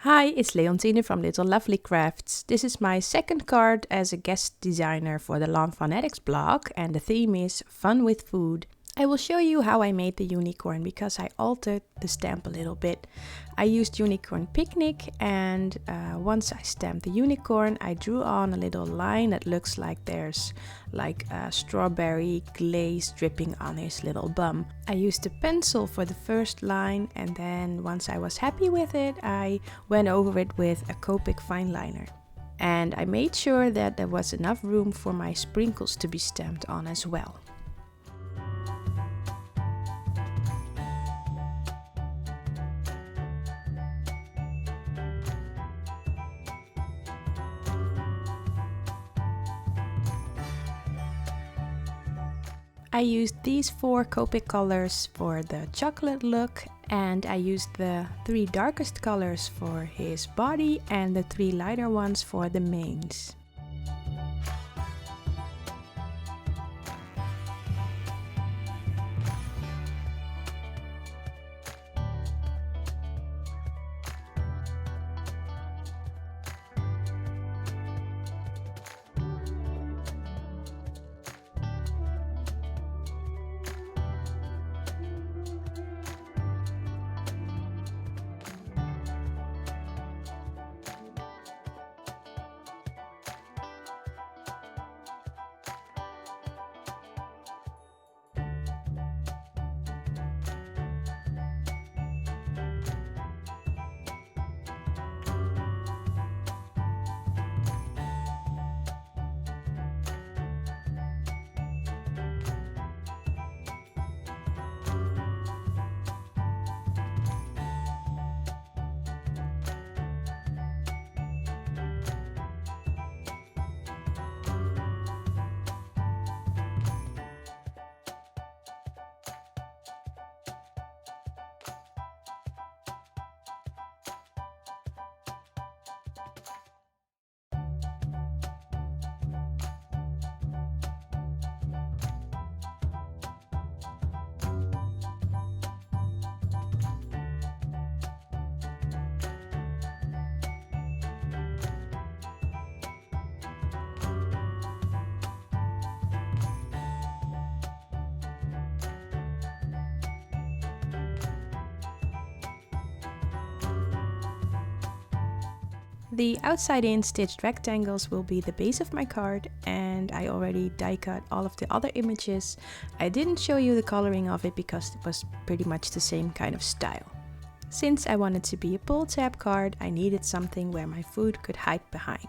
Hi, it's Leontine from Little Lovely Crafts. This is my second card as a guest designer for the Lawn Fawnatics blog, and the theme is Fun with Food. I will show you how I made the unicorn because I altered the stamp a little bit. I used Unicorn Picnic, and once I stamped the unicorn, I drew on a little line that looks like there's like a strawberry glaze dripping on his little bum. I used a pencil for the first line, and then once I was happy with it, I went over it with a Copic fine liner. And I made sure that there was enough room for my sprinkles to be stamped on as well. I used these 4 Copic colors for the chocolate look, and I used the 3 darkest colors for his body and the 3 lighter ones for the manes. The outside-in stitched rectangles will be the base of my card, and I already die cut all of the other images. I didn't show you the coloring of it because it was pretty much the same kind of style. Since I wanted to be a pull tab card, I needed something where my food could hide behind.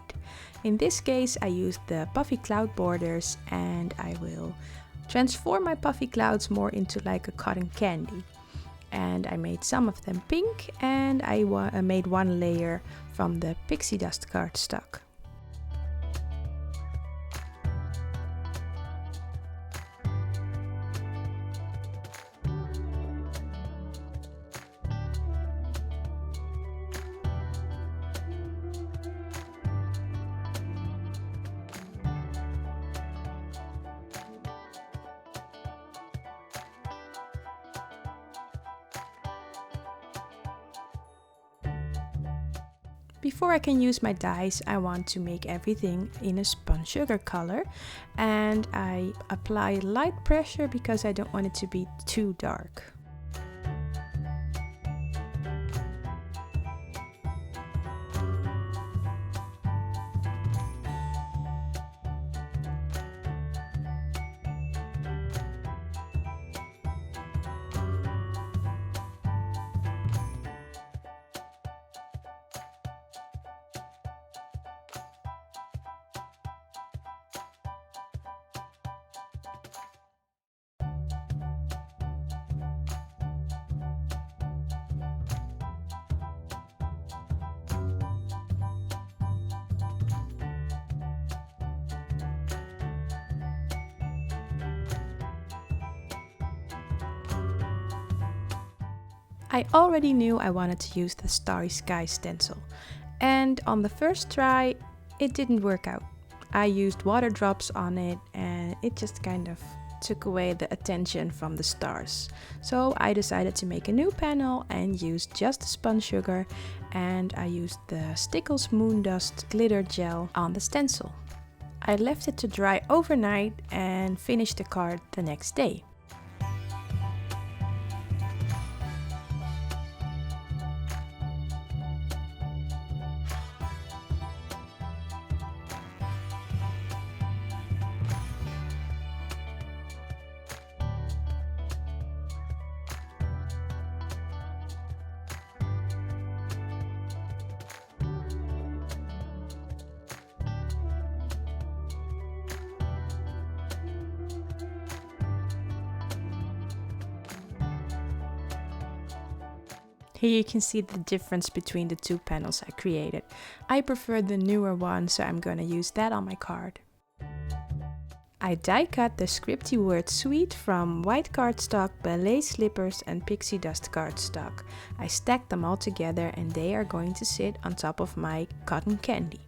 In this case, I used the Puffy cloud borders, and I will transform my puffy clouds more into like a cotton candy. And I made some of them pink, and I made one layer from the Pixie dust cardstock. Before I can use my dies, I want to make everything in a spun sugar color, and I apply light pressure because I don't want it to be too dark. I already knew I wanted to use the Starry Sky Stencil, and on the first try it didn't work out. I used water drops on it and it just kind of took away the attention from the stars. So I decided to make a new panel and used just the spun sugar, and I used the Stackables Moon Dust glitter gel on the stencil. I left it to dry overnight and finished the card the next day. Here you can see the difference between the two panels I created. I prefer the newer one, so I'm gonna use that on my card. I die cut the Scripty Sweet from white cardstock, Ballet slippers and Pixie dust cardstock. I stacked them all together and they are going to sit on top of my cotton candy.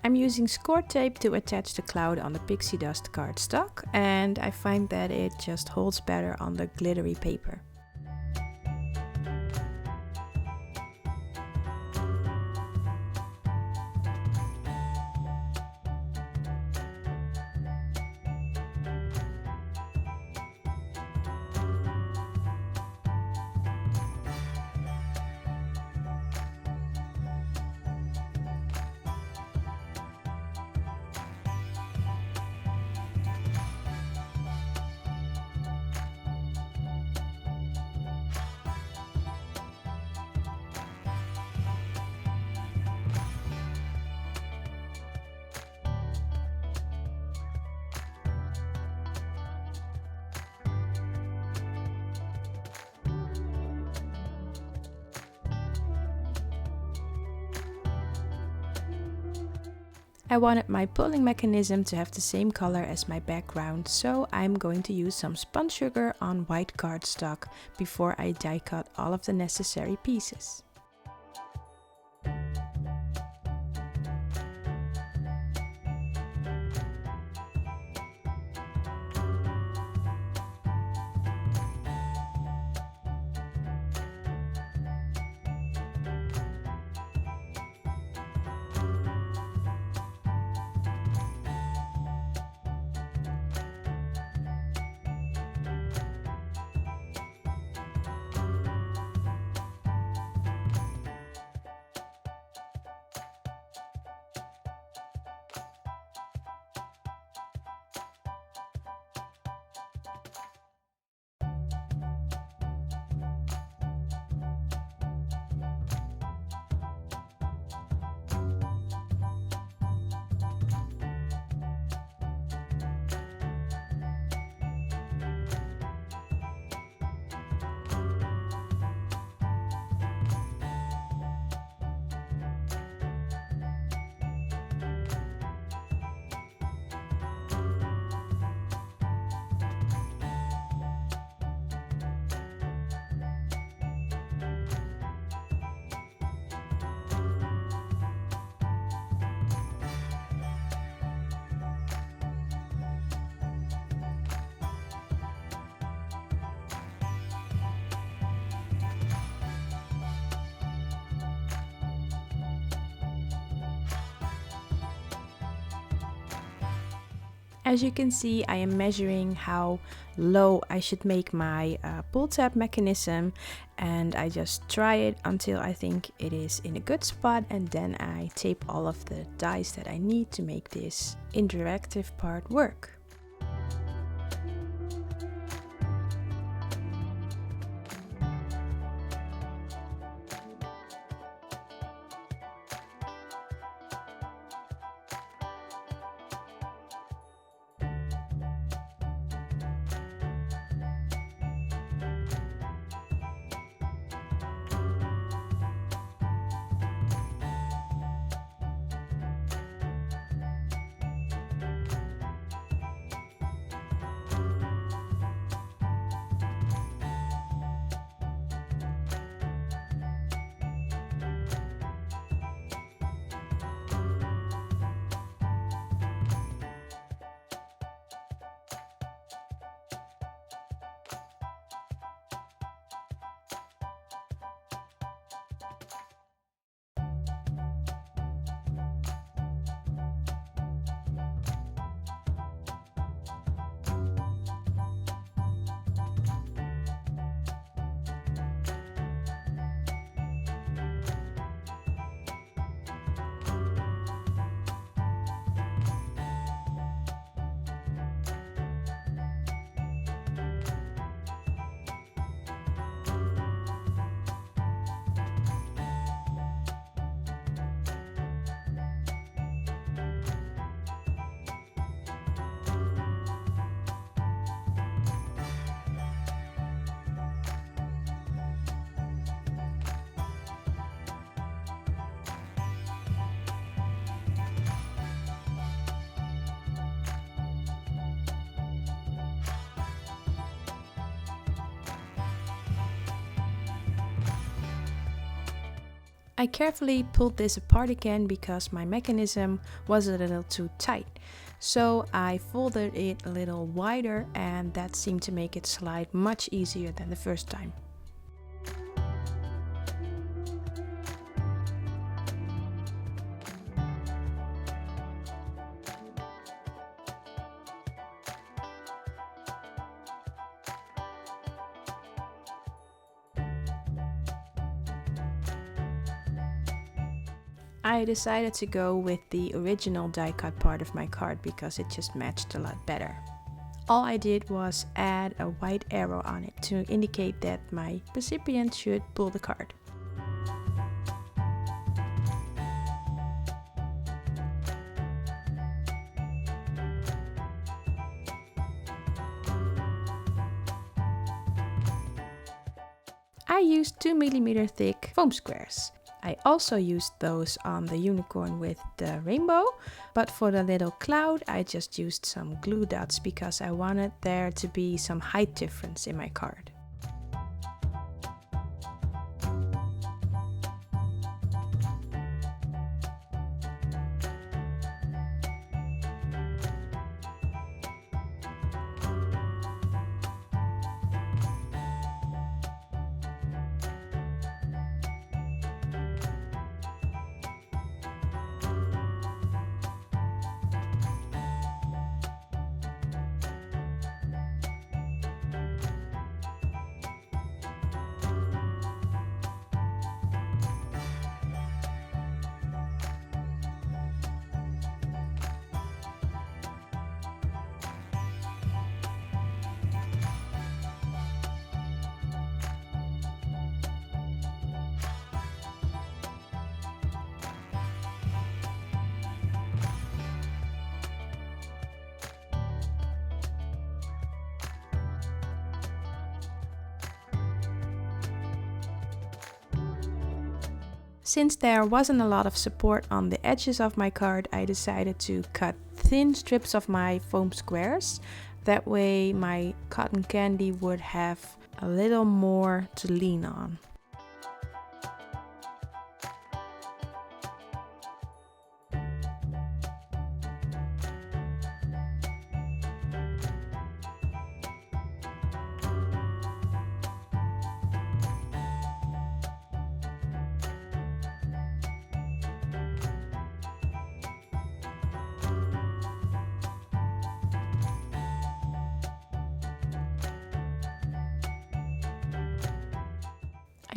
I'm using score tape to attach the cloud on the Pixie dust cardstock, and I find that it just holds better on the glittery paper. I wanted my pulling mechanism to have the same color as my background, so I'm going to use some spun sugar on white cardstock before I die cut all of the necessary pieces. As you can see, I am measuring how low I should make my pull tab mechanism, and I just try it until I think it is in a good spot, and then I tape all of the dies that I need to make this interactive part work. I carefully pulled this apart again because my mechanism was a little too tight. So I folded it a little wider, and that seemed to make it slide much easier than the first time. I decided to go with the original die cut part of my card because it just matched a lot better. All I did was add a white arrow on it to indicate that my recipient should pull the card. I used 2mm thick foam squares. I also used those on the unicorn with the rainbow, but for the little cloud I just used some glue dots because I wanted there to be some height difference in my card. Since there wasn't a lot of support on the edges of my card, I decided to cut thin strips of my foam squares. That way my cotton candy would have a little more to lean on.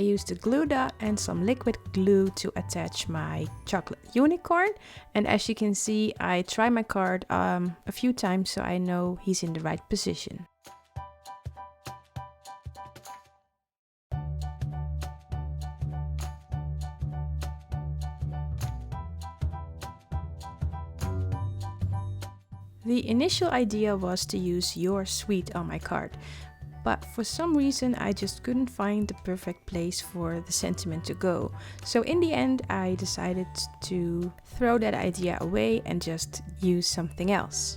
I used a glue dot and some liquid glue to attach my chocolate unicorn, and as you can see I try my card a few times so I know he's in the right position. The initial idea was to use "You're Sweet" on my card, but for some reason I just couldn't find the perfect place for the sentiment to go. So in the end I decided to throw that idea away and just use something else.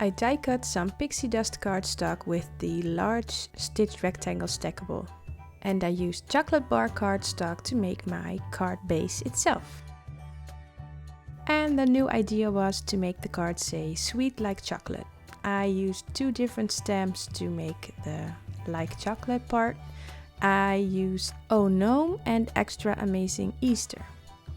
I die cut some pixie dust cardstock with the large stitched rectangle stackable, and I used chocolate bar cardstock to make my card base itself. And the new idea was to make the card say "Sweet like chocolate." I used two different stamps to make the like chocolate part. I used "Oh Gnome" and "Eggstra Amazing Easter."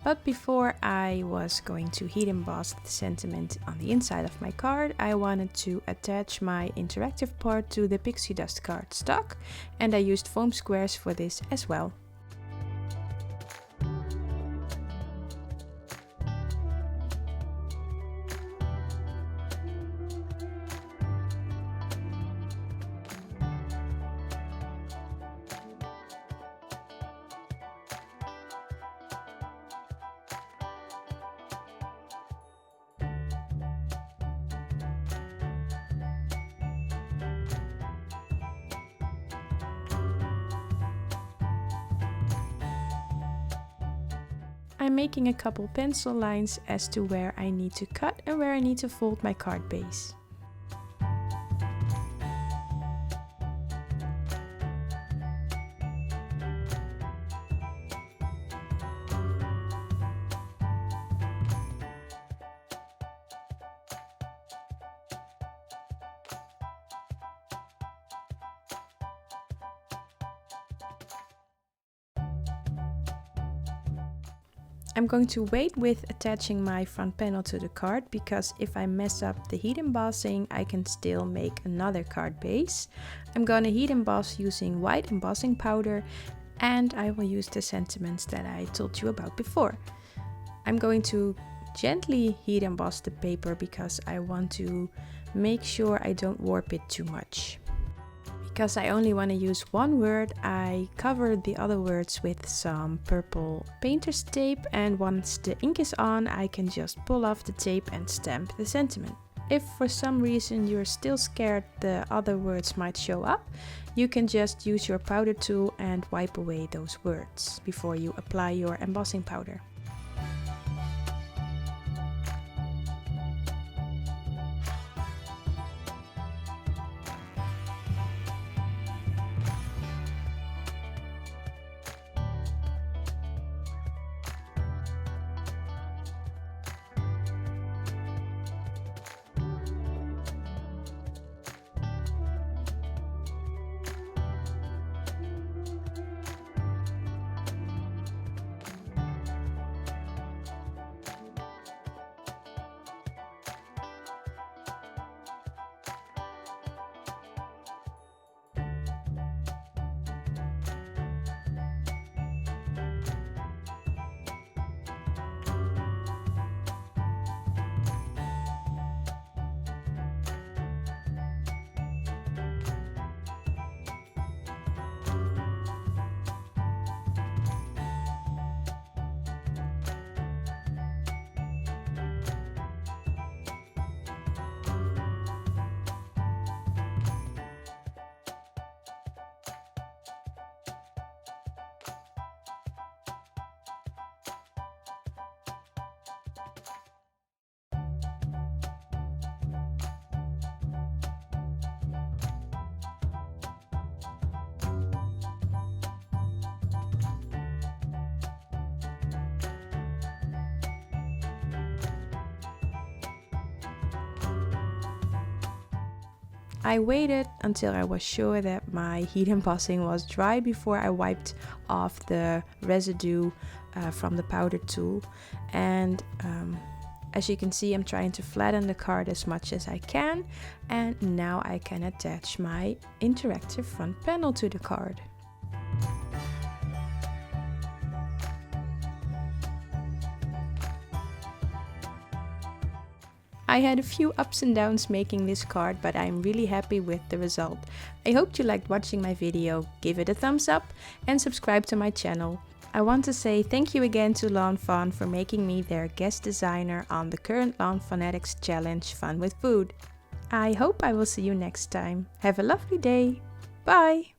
But before I was going to heat emboss the sentiment on the inside of my card, I wanted to attach my interactive part to the pixie dust cardstock, and I used foam squares for this as well. I'm making a couple pencil lines as to where I need to cut and where I need to fold my card base. I'm going to wait with attaching my front panel to the card because if I mess up the heat embossing, I can still make another card base. I'm going to heat emboss using white embossing powder, and I will use the sentiments that I told you about before. I'm going to gently heat emboss the paper because I want to make sure I don't warp it too much. Because I only want to use one word, I covered the other words with some purple painter's tape, and once the ink is on, I can just pull off the tape and stamp the sentiment. If for some reason you're still scared the other words might show up, you can just use your powder tool and wipe away those words before you apply your embossing powder. I waited until I was sure that my heat embossing was dry before I wiped off the residue from the powder tool. And as you can see, I'm trying to flatten the card as much as I can. And now I can attach my interactive front panel to the card. I had a few ups and downs making this card, but I'm really happy with the result. I hope you liked watching my video. Give it a thumbs up and subscribe to my channel. I want to say thank you again to Lawn Fawn for making me their guest designer on the current Lawn Fawnatics challenge Fun with Food. I hope I will see you next time. Have a lovely day. Bye!